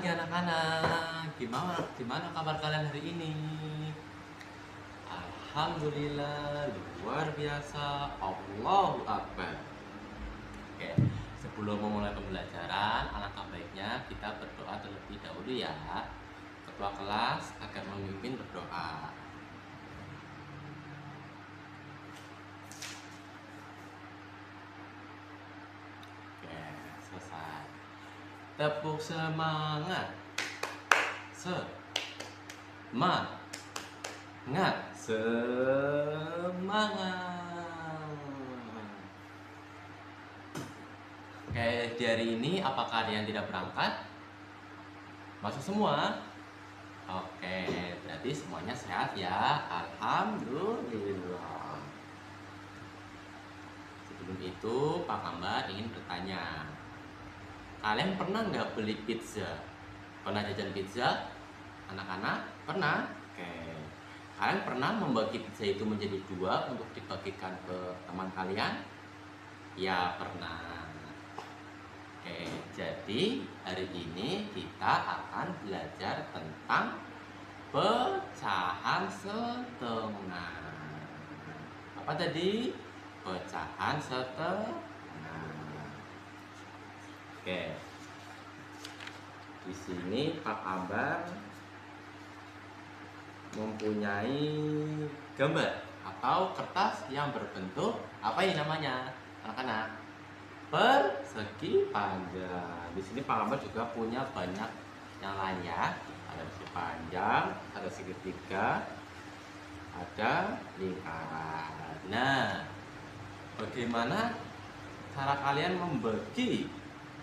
pagi anak-anak. Gimana kabar kalian hari ini? Alhamdulillah, luar biasa. Allahu Akbar. Oke, sebelum memulai pembelajaran, alangkah baiknya kita berdoa terlebih dahulu ya. Ketua kelas akan memimpin berdoa. Oke, selesai. Tepuk semangat. Semangat. Oke, di hari ini apakah ada yang tidak berangkat? Masuk semua? Oke, berarti semuanya sehat ya. Alhamdulillah. Sebelum itu, Pak Kambar ingin bertanya. Kalian pernah nggak beli pizza? Pernah jajan pizza? Anak-anak? Pernah? Oke. Kalian pernah membagi pizza itu menjadi dua untuk dibagikan ke teman kalian? Ya, pernah. Oke, jadi hari ini kita akan belajar tentang pecahan setengah. Apa tadi? Pecahan setengah. Oke. Di sini Pak Ambar mempunyai gambar atau kertas yang berbentuk apa ini namanya? Anak-anak, persegi panjang. Di sini Pak Ambar juga punya banyak yang lain ya. Ada persegi panjang, ada segitiga, ada lingkaran. Nah, bagaimana cara kalian membagi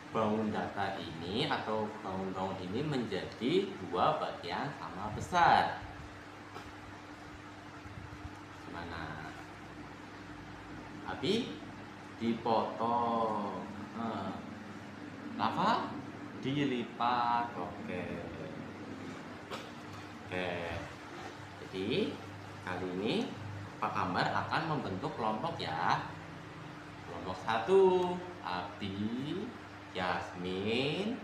bangun data ini atau bangun-bangun ini menjadi dua bagian sama besar? Gimana? Abi dipotong, lava dilipat. Oke. Jadi kali ini Pak Kambar akan membentuk kelompok ya. Kelompok 1 Abi, Yasmin,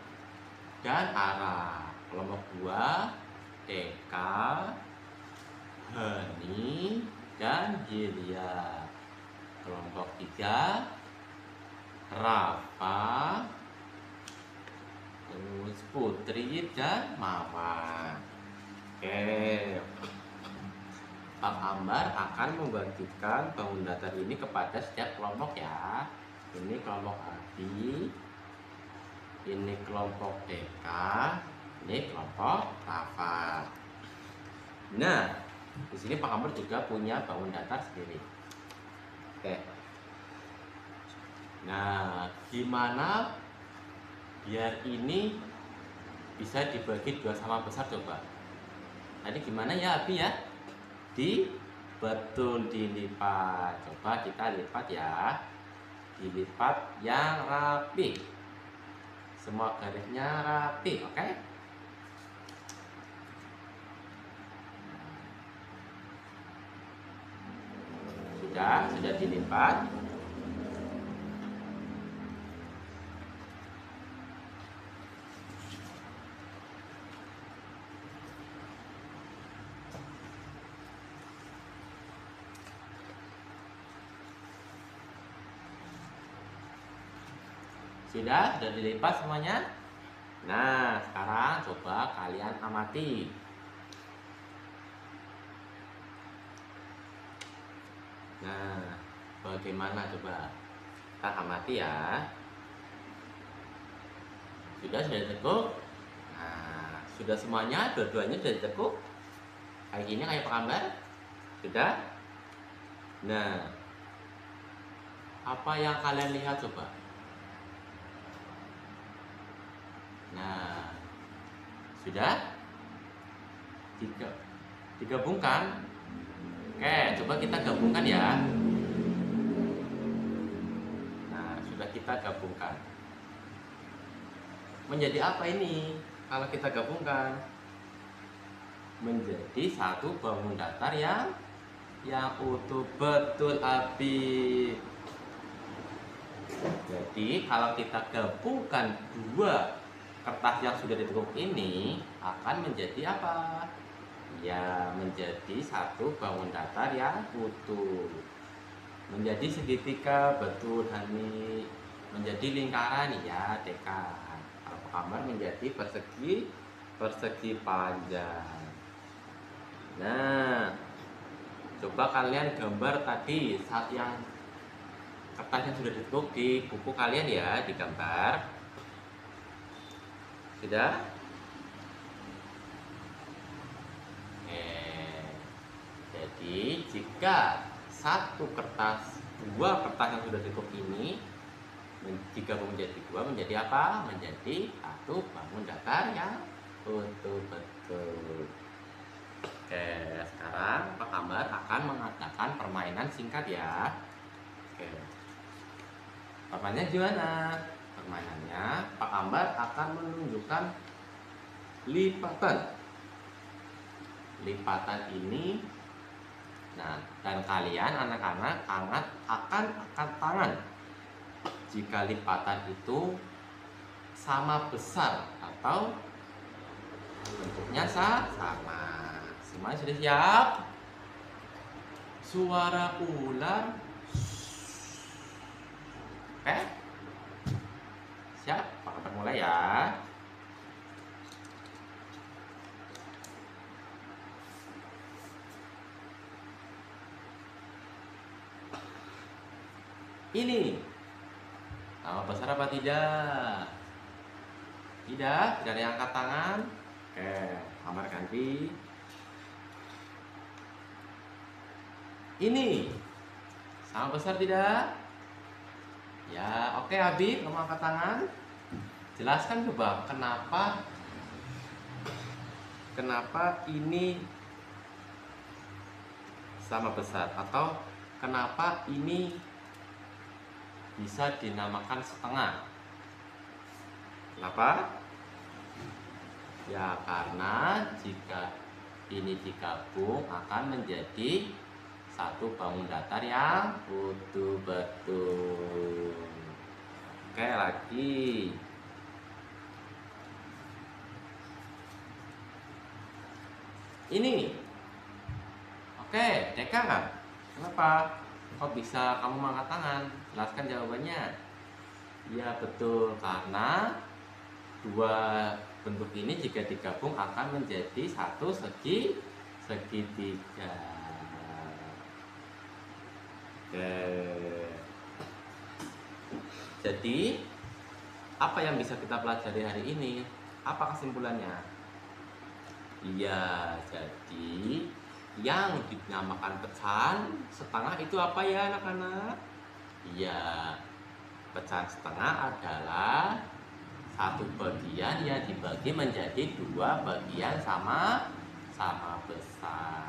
dan Ara. Kelompok 2 Eka, Hani, dan Gilia. Kelompok 3 Rafa, terus Putri, dan Mama. Oke, Pak Ambar akan membagikan bangun datar ini kepada setiap kelompok ya. Ini kelompok Abi, ini kelompok Eka, ini kelompok Rafa. Nah, di sini Pak Ambar juga punya bangun datar sendiri. Oke. Nah, gimana biar ini bisa dibagi dua sama besar coba? Tadi gimana ya Abi ya? Betul, dilipat. Coba kita lipat ya. Dilipat yang rapi. Semua garisnya rapi, oke? Sudah dilipat. Sudah dilipat semuanya? Nah, sekarang coba kalian amati. Nah, bagaimana coba? Kita amati ya. Sudah ditekuk? Nah, sudah semuanya, dua-duanya sudah ditekuk? Kayak gini, kayak Pak Kambar? Sudah? Nah, apa yang kalian lihat coba? Nah, sudah digabungkan. Oke, coba kita gabungkan ya. Nah, sudah kita gabungkan. Menjadi apa ini kalau kita gabungkan? Menjadi satu bangun datar yang utuh. Betul, Abi. Jadi kalau kita gabungkan dua kertas yang sudah ditekuk ini akan menjadi apa? Ya, menjadi satu bangun datar yang utuh. Menjadi segitiga, betul Hani. Menjadi lingkaran ya, dekan. Kalau kamar menjadi persegi, persegi panjang. Nah, coba kalian gambar tadi saat yang kertas yang sudah ditukuk di buku kalian ya, digambar. Sudah? Jadi jika satu kertas, dua kertas yang sudah ditukuk ini digabung menjadi dua, menjadi apa? Menjadi satu bangun datar yang utuh betul. Oke, sekarang Pak Kambar akan mengadakan permainan singkat ya. Oke, permainannya gimana? Permainannya Pak Kambar akan menunjukkan lipatan. Lipatan ini, nah, dan kalian anak-anak akan angkat tangan jika lipatan itu sama besar atau bentuknya sama. Semuanya sudah siap? Suara ular. Oke? Siap? Pak Kambar mulai ya. Ini sama besar apa tidak? Tidak ada yang angkat tangan. Oke, Kambar ganti. Ini sama besar tidak? Ya, oke Habib, kamu angkat tangan. Jelaskan coba kenapa ini sama besar atau kenapa ini bisa dinamakan setengah. Kenapa? Ya karena jika ini digabung akan menjadi satu bangun datar yang utuh betul. Oke, lagi. Ini. Oke, Deka kan? Kenapa? Kok bisa kamu mengangkat tangan? Jelaskan jawabannya. Ya betul, karena dua bentuk ini jika digabung akan menjadi satu segitiga. Oke. Jadi apa yang bisa kita pelajari hari ini? Apa kesimpulannya? Iya, jadi yang dinamakan pecahan setengah itu apa ya anak-anak? Iya, pecahan setengah adalah satu bagian yang dibagi menjadi dua bagian sama besar.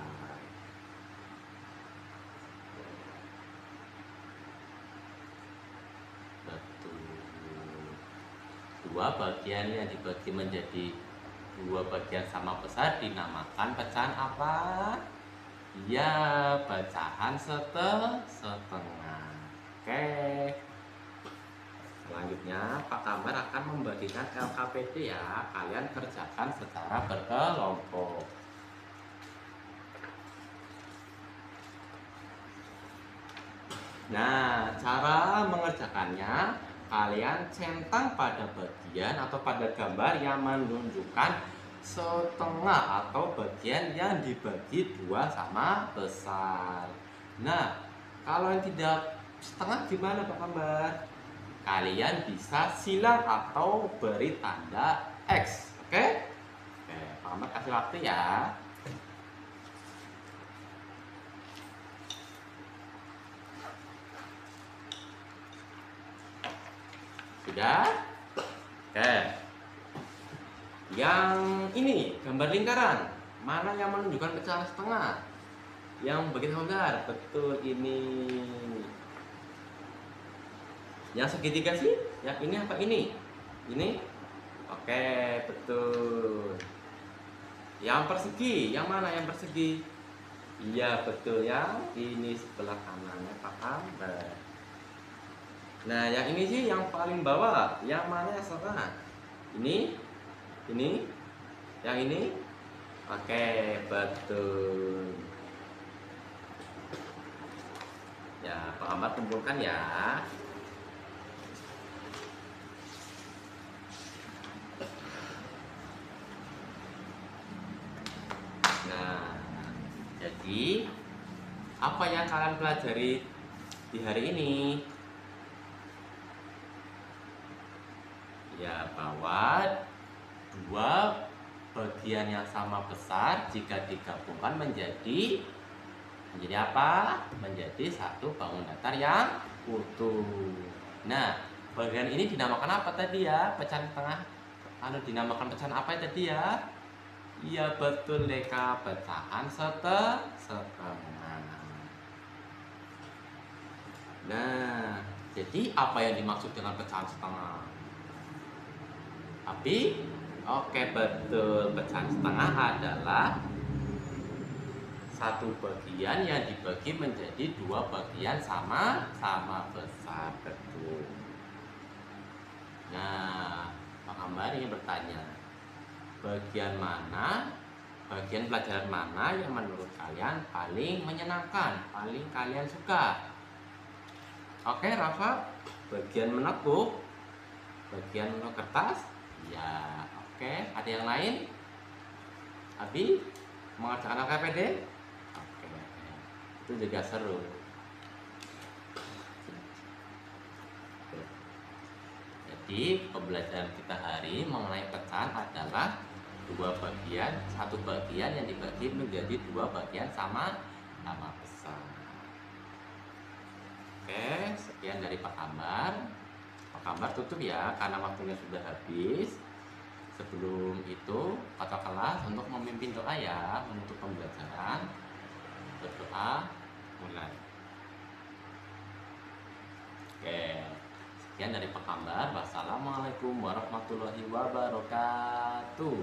Betul. Dua bagian yang dibagi menjadi dua bagian sama besar dinamakan pecahan apa? Ya, pecahan setengah. Oke. Selanjutnya Pak Kambar akan membagikan LKPD ya. Kalian kerjakan secara berkelompok. Nah, cara mengerjakannya kalian centang pada bagian atau pada gambar yang menunjukkan setengah atau bagian yang dibagi dua sama besar. Nah, kalau yang tidak setengah gimana Pak Kambar? Kalian bisa silang atau beri tanda X. Oke? Oke, Pak Kambar kasih waktu ya. Sudah? Oke. Yang ini gambar lingkaran. Mana yang menunjukkan pecahan setengah? Yang begitu benar. Betul ini. Yang segitiga sih? Yang ini apa ini? Ini? Oke, betul. Yang persegi, yang mana yang persegi? Iya, betul ya. Ini sebelah kanannya Pak Kambar. Nah, yang ini sih yang paling bawah. Yang mana yang setengah? Ini? Ini? Yang ini? Oke, betul. Ya, Pak Ambar kumpulkan ya. Nah, jadi apa yang kalian pelajari di hari ini? Ya, bahwa dua bagian yang sama besar jika digabungkan menjadi apa? Menjadi satu bangun datar yang utuh. Nah, bagian ini dinamakan apa tadi ya? Pecahan tengah. Dinamakan pecahan apa tadi ya? Iya betul Leka, pecahan setengah. Nah, jadi apa yang dimaksud dengan pecahan setengah? Tapi, oke betul, pecahan setengah adalah satu bagian yang dibagi menjadi dua bagian sama besar, betul. Nah, Pak Ambar ingin bertanya, bagian pelajaran mana yang menurut kalian paling menyenangkan, paling kalian suka? Oke, Rafa, bagian menekuk, bagian menekuk kertas, ya, oke. Ada yang lain? Abi, mengerjakan LKPD? Oke, itu juga seru. Jadi pembelajaran kita hari mengenai pecahan adalah satu bagian yang dibagi menjadi dua bagian sama besar. Oke, sekian dari Pak Ambar. Pak Ambar tutup ya, karena waktunya sudah habis. Sebelum itu, kakak kelas untuk memimpin doa ya, menutup pembelajaran. Berdoa, mulai. Oke, sekian dari Pak Ambar. Wassalamualaikum warahmatullahi wabarakatuh.